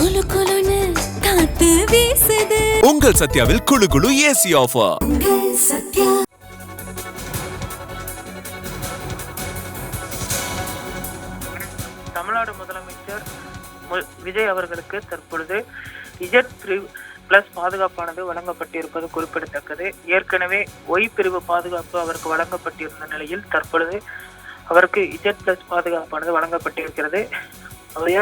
குளு குளுன்னு காத்து வீசுது. உங்கள் சத்யாவில் குளு குளு ஏசி ஆஃபர். சத்யா. தமிழ்நாடு முதலமைச்சர் விஜய் அவர்களுக்கு தற்பொழுது Z++ பாதுகாப்பானது வழங்கப்பட்டிருப்பது குறிப்பிடத்தக்கது. ஏற்கனவே Y பிரிவு பாதுகாப்பு அவருக்கு வழங்கப்பட்டிருந்த நிலையில் தற்பொழுது அவருக்கு Z+ பாதுகாப்பானது வழங்கப்பட்டிருக்கிறது. அவருடைய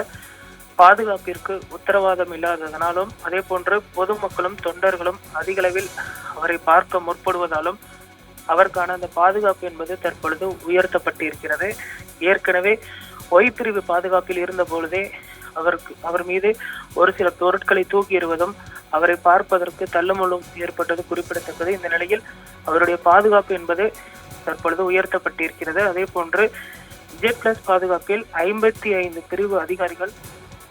பாதுகாப்பிற்கு உத்தரவாதம் இல்லாததனாலும் அதே போன்று பொதுமக்களும் தொண்டர்களும் அதிகளவில் அவரை பார்க்க முற்படுவதாலும் அவருக்கான அந்த பாதுகாப்பு என்பது தற்பொழுது உயர்த்தப்பட்டிருக்கிறது. ஏற்கனவே Y பிரிவு பாதுகாப்பில் இருந்த பொழுதே அவர் மீது ஒரு சில பொருட்களை தூக்கி எறிவதும் அவரை பார்ப்பதற்கு தள்ளுமுள்ளும் ஏற்பட்டது குறிப்பிடத்தக்கது. இந்த நிலையில் அவருடைய பாதுகாப்பு என்பது தற்பொழுது உயர்த்தப்பட்டிருக்கிறது. அதே போன்று Z+ பாதுகாப்பில் 55 பிரிவு அதிகாரிகள்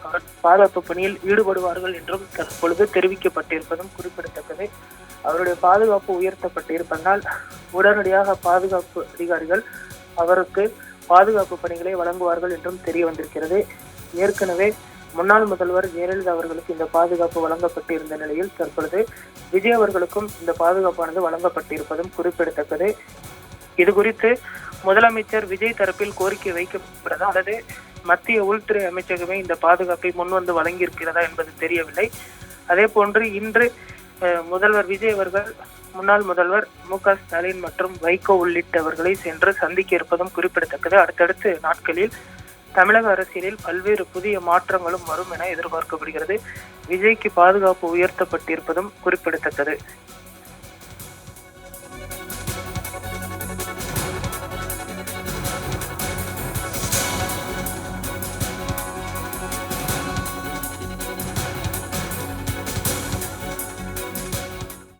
அவர் பாதுகாப்பு பணியில் ஈடுபடுவார்கள் என்றும் தற்பொழுது தெரிவிக்கப்பட்டிருப்பதும் குறிப்பிடத்தக்கது. அவருடைய பாதுகாப்பு உயர்த்தப்பட்டிருப்பதால் உடனடியாக பாதுகாப்பு அதிகாரிகள் அவருக்கு பாதுகாப்பு பணிகளை வழங்குவார்கள் என்றும் தெரிய வந்திருக்கிறது. ஏற்கனவே முன்னாள் முதல்வர் ஜெயலலிதா அவர்களுக்கு இந்த பாதுகாப்பு வழங்கப்பட்டிருந்த நிலையில் தற்பொழுது விஜய் அவர்களுக்கும் இந்த பாதுகாப்பானது வழங்கப்பட்டிருப்பதும் குறிப்பிடத்தக்கது. இது குறித்து முதலமைச்சர் விஜய் தரப்பில் கோரிக்கை வைக்கப்படுறதா அல்லது மத்திய உள்துறை அமைச்சகமே இந்த பாதுகாப்பை முன்வந்து வழங்கியிருக்கிறதா என்பது தெரியவில்லை. அதே போன்று இன்று முதல்வர் விஜய் அவர்கள் முன்னாள் முதல்வர் மு.க. ஸ்டாலின் மற்றும் வைகோ உள்ளிட்டவர்களை சென்று சந்திக்க இருப்பதும் குறிப்பிடத்தக்கது. அடுத்தடுத்த நாட்களில் தமிழக அரசியலில் பல்வேறு புதிய மாற்றங்களும் வரும் என எதிர்பார்க்கப்படுகிறது. விஜய்க்கு பாதுகாப்பு உயர்த்தப்பட்டிருப்பதும் குறிப்பிடத்தக்கது.